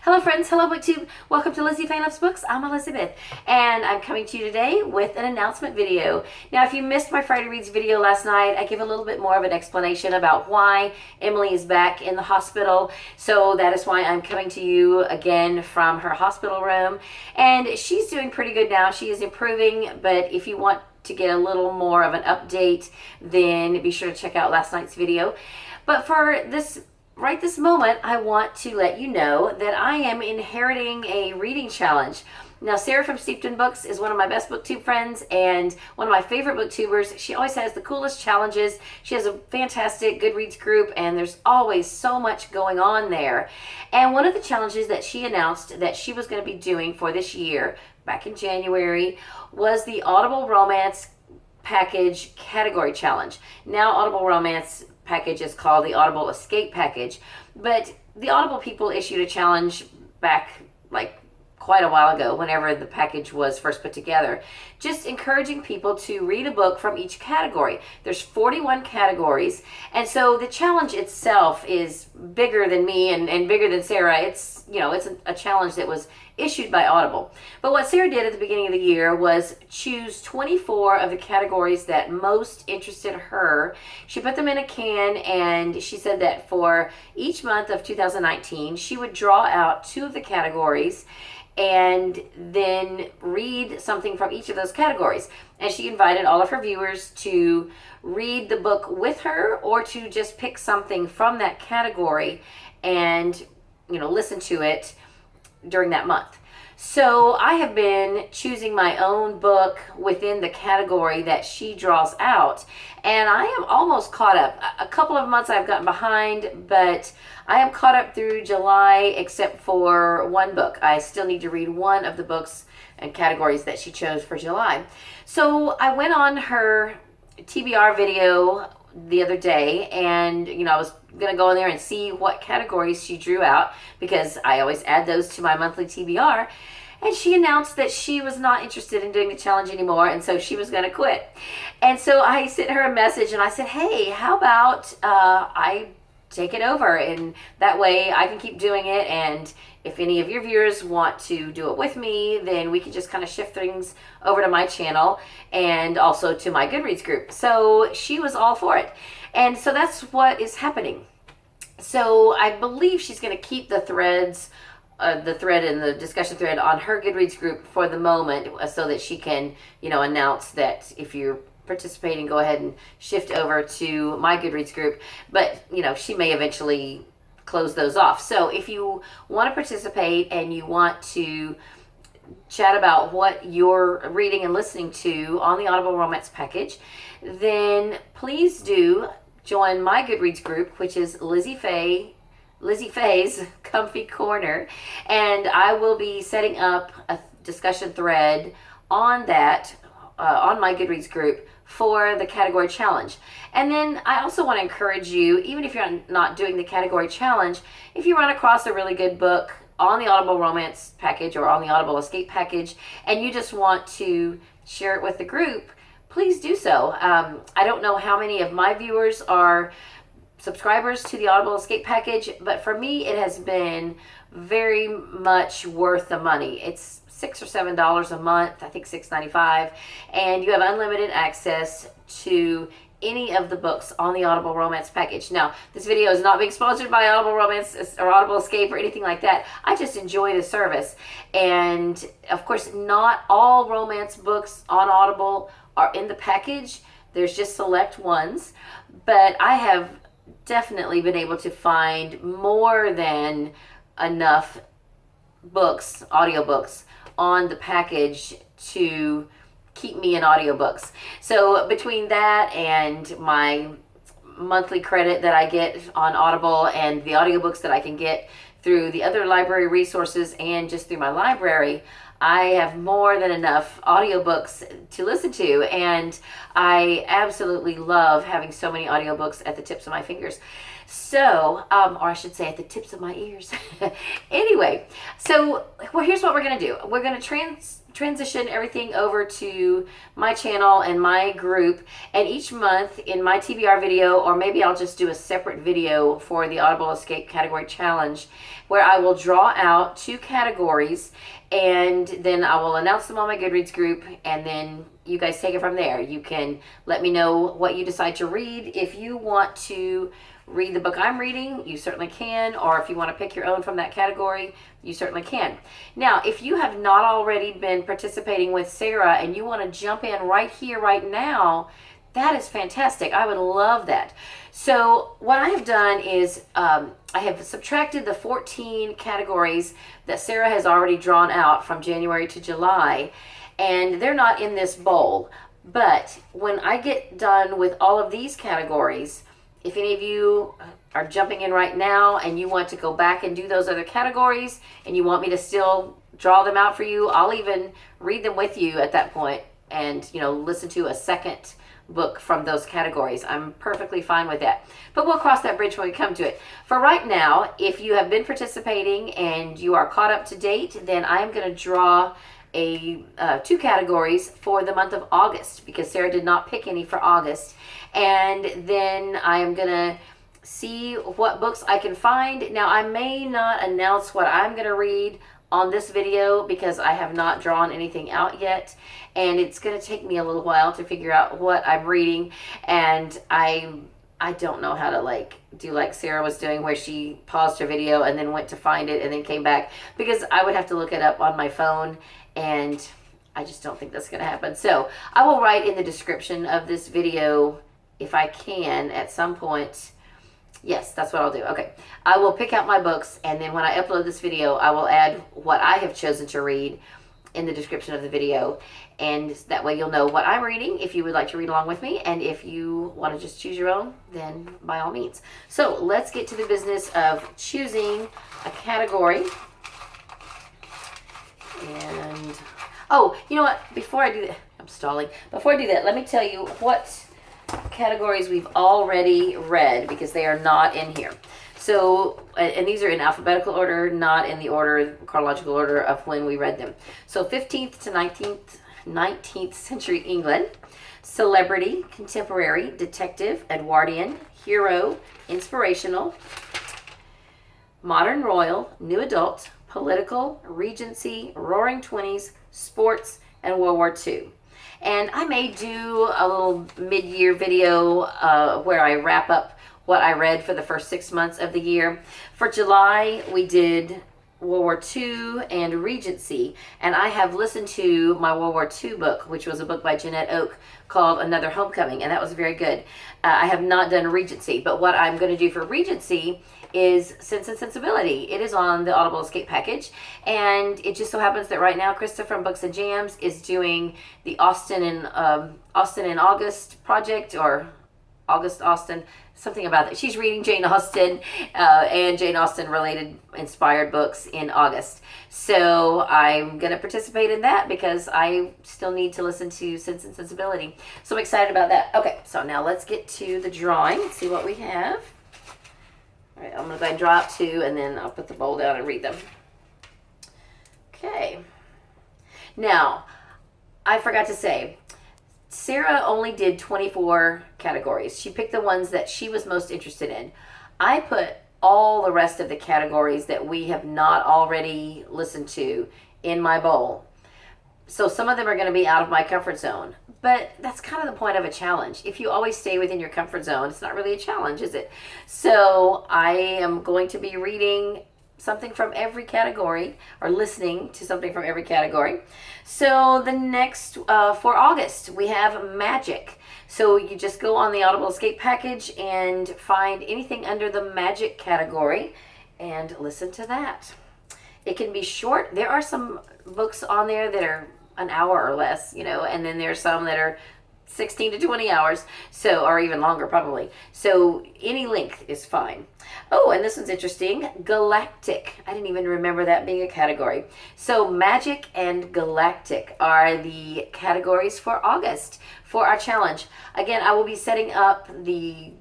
Hello friends, hello booktube. Welcome to Lizziefaye Loves Books. I'm Elizabeth and I'm coming to you today with an announcement video. Now if you missed my Friday Reads video last night, I give a little bit more of an explanation about why Emily is back in the hospital. So that is why I'm coming to you again from her hospital room. And she's doing pretty good now. She is improving, but if you want to get a little more of an update, then be sure to check out last night's video. But for this right this moment, I want to let you know that I am inheriting a reading challenge. Now, Sarah from Steeped in Books is one of my best booktube friends and one of my favorite booktubers. She always has the coolest challenges. She has a fantastic Goodreads group, and there's always so much going on there. And one of the challenges that she announced that she was going to be doing for this year, back in January, was the Audible Romance Package Category Challenge. Now, Audible Romance package is called the Audible Escape Package, but the Audible people issued a challenge back like quite a while ago, whenever the package was first put together, just encouraging people to read a book from each category. There's 41 categories, and so the challenge itself is bigger than me and bigger than Sarah. It's, you know, it's a challenge that was issued by Audible. But what Sarah did at the beginning of the year was choose 24 of the categories that most interested her. She put them in a can, and she said that for each month of 2019, she would draw out 2 of the categories and then read something from each of those categories. And she invited all of her viewers to read the book with her, or to just pick something from that category and, you know, listen to it during that month. So I have been choosing my own book within the category that she draws out, and I am almost caught up. A couple of months I've gotten behind, but I am caught up through July, except for one book. I still need to read one of the books and categories that she chose for July. So I went on her TBR video the other day, and I was gonna go in there and see what categories she drew out, because I always add those to my monthly TBR. And she announced that she was not interested in doing the challenge anymore, and so she was gonna quit. And so I sent her a message and I said, hey, how about I take it over, and that way I can keep doing it, and if any of your viewers want to do it with me, then we can just kind of shift things over to my channel and also to my Goodreads group. So she was all for it. And so that's what is happening. So I believe she's going to keep the threads, the thread and the discussion thread on her Goodreads group for the moment, so that she can, announce that if you're participating, go ahead and shift over to my Goodreads group. But, she may eventually close those off. So if you want to participate and you want to chat about what you're reading and listening to on the Audible Romance Package, then please do join my Goodreads group, which is Lizziefaye's Comfy Corner, and I will be setting up a discussion thread on that on my Goodreads group for the category challenge. And then I also want to encourage you, even if you're not doing the category challenge, if you run across a really good book on the Audible Romance Package or on the Audible Escape Package, and you just want to share it with the group, please do so. I don't know how many of my viewers are subscribers to the Audible Escape Package, but for me it has been very much worth the money. It's $6 or $7 a month, I think $6.95, and you have unlimited access to any of the books on the Audible Romance Package. Now, this video is not being sponsored by Audible Romance or Audible Escape or anything like that. I just enjoy the service. And of course, not all romance books on Audible are in the package. There's just select ones, but I have definitely been able to find more than enough books, audiobooks, on the package to keep me in audiobooks. So between that and my monthly credit that I get on Audible and the audiobooks that I can get through the other library resources and just through my library, I have more than enough audiobooks to listen to, and I absolutely love having so many audiobooks at the tips of my fingers. So, or I should say at the tips of my ears. Anyway, so here's what we're going to do. We're going to transition everything over to my channel and my group, and each month in my TBR video, or maybe I'll just do a separate video for the Audible Escape Category Challenge, where I will draw out 2 categories, and then I will announce them on my Goodreads group, and then you guys take it from there. You can let me know what you decide to read. If you want to read the book I'm reading, you certainly can, or if you want to pick your own from that category, you certainly can. Now, if you have not already been participating with Sarah and you want to jump in right here, right now, that is fantastic. I would love that. So what I have done is I have subtracted the 14 categories that Sarah has already drawn out from January to July, and they're not in this bowl. But when I get done with all of these categories, if any of you are jumping in right now and you want to go back and do those other categories and you want me to still draw them out for you, I'll even read them with you at that point and, listen to a second book from those categories. I'm perfectly fine with that. But we'll cross that bridge when we come to it. For right now, if you have been participating and you are caught up to date, then I'm going to draw 2 categories for the month of August, because Sarah did not pick any for August. And then I am going to see what books I can find. Now, I may not announce what I'm going to read on this video because I have not drawn anything out yet, and it's going to take me a little while to figure out what I'm reading, and I don't know how to do like Sarah was doing, where she paused her video and then went to find it and then came back, because I would have to look it up on my phone, and I just don't think that's going to happen. So I will write in the description of this video, if I can at some point. Yes, that's what I'll do. Okay. I will pick out my books, and then when I upload this video, I will add what I have chosen to read in the description of the video, and that way you'll know what I'm reading if you would like to read along with me, and if you want to just choose your own, then by all means. So let's get to the business of choosing a category. And, oh, you know what? Before I do that, I'm stalling. Before I do that, let me tell you what categories we've already read, because they are not in here. So, and these are in alphabetical order, not in the order, chronological order of when we read them. So 15th to 19th century England, celebrity, contemporary, detective, Edwardian, hero, inspirational, modern royal, new adult, political, Regency, Roaring Twenties, sports, and World War II. And I may do a little mid-year video where I wrap up what I read for the first 6 months of the year. For July, we did World War II and Regency, and I have listened to my World War II book, which was a book by Jeanette Oak called Another Homecoming, and that was very good. I have not done Regency, but what I'm going to do for Regency is Sense and Sensibility. It is on the Audible Escape package, and it just so happens that right now Krista from Books and Jams is doing the Austin and August project, or August Austin, something about that. She's reading Jane Austen and Jane Austen related inspired books in August. So I'm going to participate in that because I still need to listen to Sense and Sensibility. So I'm excited about that. Okay, so now let's get to the drawing and see what we have. All right, I'm going to go ahead and draw out 2, and then I'll put the bowl down and read them. Okay. Now, I forgot to say, Sarah only did 24 categories. She picked the ones that she was most interested in. I put all the rest of the categories that we have not already listened to in my bowl. So some of them are going to be out of my comfort zone. But that's kind of the point of a challenge. If you always stay within your comfort zone, it's not really a challenge, is it? So I am going to be reading something from every category, or listening to something from every category. So the next, for August, we have magic. So you just go on the Audible Escape package and find anything under the magic category and listen to that. It can be short. There are some books on there that are an hour or less, and then there's some that are 16 to 20 hours, or even longer probably. So any length is fine. Oh, and this one's interesting. Galactic. I didn't even remember that being a category. So magic and galactic are the categories for August for our challenge. Again, I will be setting up the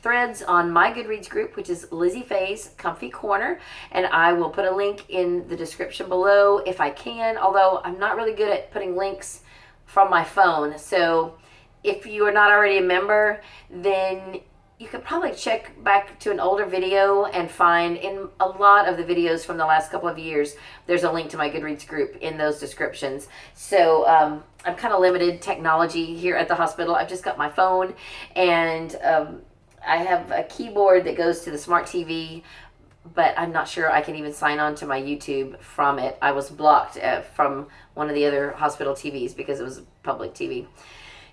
threads on my Goodreads group, which is Lizziefaye's Comfy Corner, and I will put a link in the description below if I can, although I'm not really good at putting links from my phone. So if you are not already a member, then you could probably check back to an older video and find in a lot of the videos from the last couple of years, there's a link to my Goodreads group in those descriptions. So I'm kind of limited technology here at the hospital. I've just got my phone, and I have a keyboard that goes to the smart TV, but I'm not sure I can even sign on to my YouTube from it. I was blocked from one of the other hospital TVs because it was a public TV.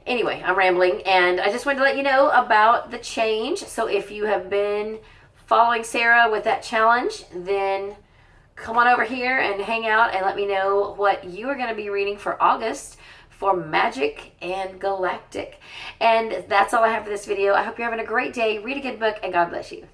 Anyway, I'm rambling, and I just wanted to let you know about the change. So if you have been following Sarah with that challenge, then come on over here and hang out and let me know what you are going to be reading for August for Magic and Galactic. And that's all I have for this video. I hope you're having a great day. Read a good book, and God bless you.